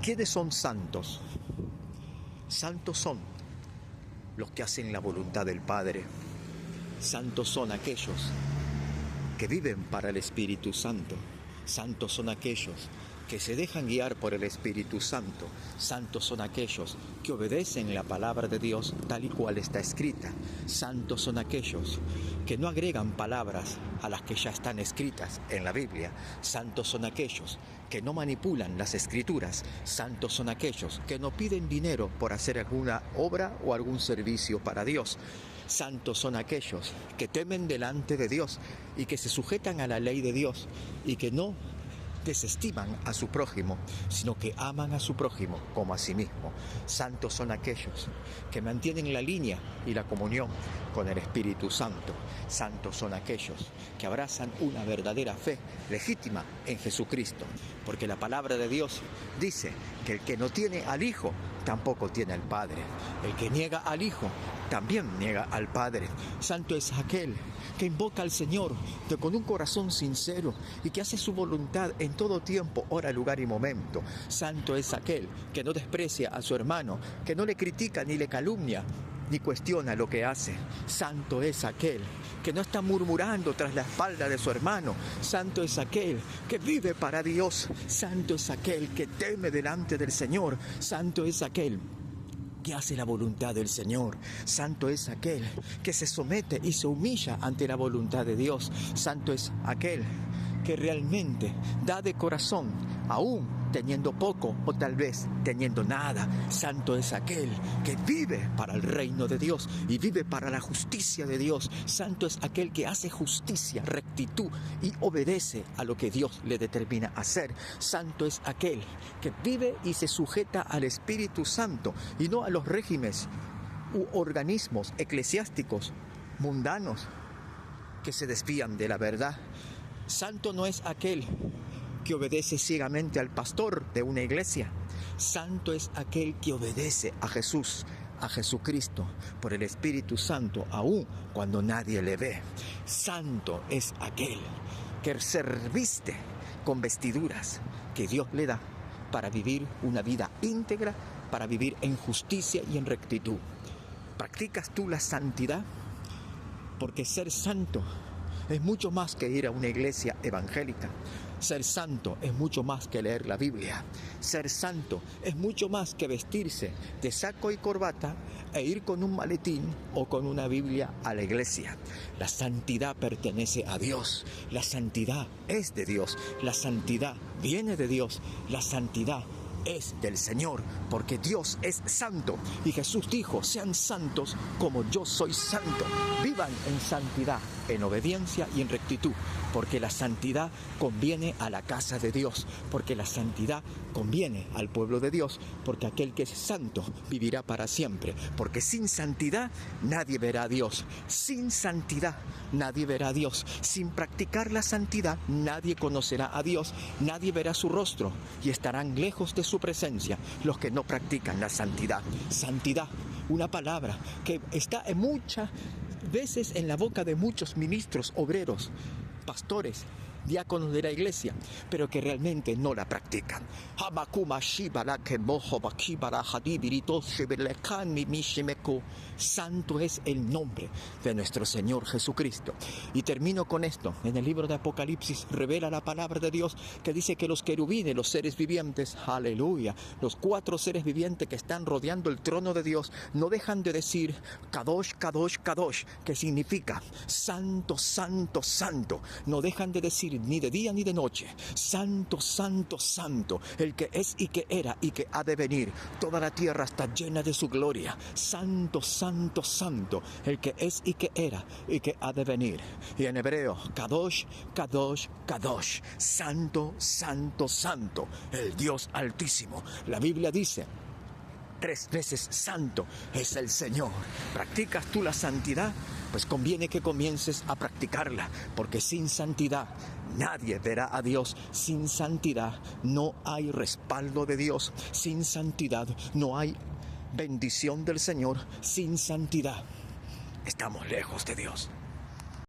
¿Quiénes son santos? Santos son los que hacen la voluntad del Padre. Santos son aquellos que viven para el Espíritu Santo. Santos son aquellos que se dejan guiar por el Espíritu Santo. Santos son aquellos que obedecen la palabra de Dios tal y cual está escrita. Santos son aquellos que no agregan palabras a las que ya están escritas en la Biblia. Santos son aquellos que no manipulan las Escrituras. Santos son aquellos que no piden dinero por hacer alguna obra o algún servicio para Dios. Santos son aquellos que temen delante de Dios y que se sujetan a la ley de Dios y que no desestiman a su prójimo, sino que aman a su prójimo como a sí mismo. Santos son aquellos que mantienen la línea y la comunión con el Espíritu Santo. Santos son aquellos que abrazan una verdadera fe legítima en Jesucristo, porque la palabra de Dios dice que el que no tiene al Hijo tampoco tiene al Padre. El que niega al Hijo también niega al Padre. Santo es aquel que invoca al Señor con un corazón sincero y que hace su voluntad en todo tiempo, hora, lugar y momento. Santo es aquel que no desprecia a su hermano, que no le critica ni le calumnia, ni cuestiona lo que hace. Santo es aquel que no está murmurando tras la espalda de su hermano. Santo es aquel que vive para Dios. Santo es aquel que teme delante del Señor. Santo es aquel que hace la voluntad del Señor. Santo es aquel que se somete y se humilla ante la voluntad de Dios. Santo es aquel que realmente da de corazón, aún teniendo poco o tal vez teniendo nada. Santo es aquel que vive para el reino de Dios y vive para la justicia de Dios. Santo es aquel que hace justicia, rectitud y obedece a lo que Dios le determina hacer. Santo es aquel que vive y se sujeta al Espíritu Santo y no a los regímenes u organismos eclesiásticos mundanos que se desvían de la verdad. Santo no es aquel que obedece ciegamente al pastor de una iglesia. Santo es aquel que obedece a Jesús, a Jesucristo, por el Espíritu Santo, aun cuando nadie le ve. Santo es aquel que se reviste con vestiduras que Dios le da para vivir una vida íntegra, para vivir en justicia y en rectitud. ¿Practicas tú la santidad? Porque ser santo es mucho más que ir a una iglesia evangélica. Ser santo es mucho más que leer la Biblia. Ser santo es mucho más que vestirse de saco y corbata e ir con un maletín o con una Biblia a la iglesia. La santidad pertenece a Dios. La santidad es de Dios. La santidad viene de Dios. La santidad es del Señor, porque Dios es santo. Y Jesús dijo: sean santos como yo soy santo. Vivan en santidad, en obediencia y en rectitud, porque la santidad conviene a la casa de Dios, porque la santidad conviene al pueblo de Dios, porque aquel que es santo vivirá para siempre, porque sin santidad nadie verá a Dios. Sin santidad nadie verá a Dios. Sin practicar la santidad nadie conocerá a Dios, nadie verá su rostro y estarán lejos de su presencia los que no practican la santidad. Santidad, una palabra que está en muchas veces en la boca de muchos ministros, obreros, pastores, diáconos de la iglesia, pero que realmente no la practican. Santo es el nombre de nuestro Señor Jesucristo. Y termino con esto. En el libro de Apocalipsis revela la palabra de Dios que dice que los querubines, los seres vivientes, aleluya, los 4 seres vivientes que están rodeando el trono de Dios, no dejan de decir Kadosh, Kadosh, Kadosh, que significa santo, santo, santo. No dejan de decir ni de día ni de noche: santo, santo, santo, el que es y que era y que ha de venir. Toda la tierra está llena de su gloria. Santo, santo, santo, el que es y que era y que ha de venir. Y en hebreo, Kadosh, Kadosh, Kadosh, santo, santo, santo, el Dios Altísimo. La Biblia dice 3 veces: santo es el Señor. ¿Practicas tú la santidad? Pues conviene que comiences a practicarla, porque sin santidad nadie verá a Dios. Sin santidad no hay respaldo de Dios. Sin santidad no hay bendición del Señor. Sin santidad estamos lejos de Dios.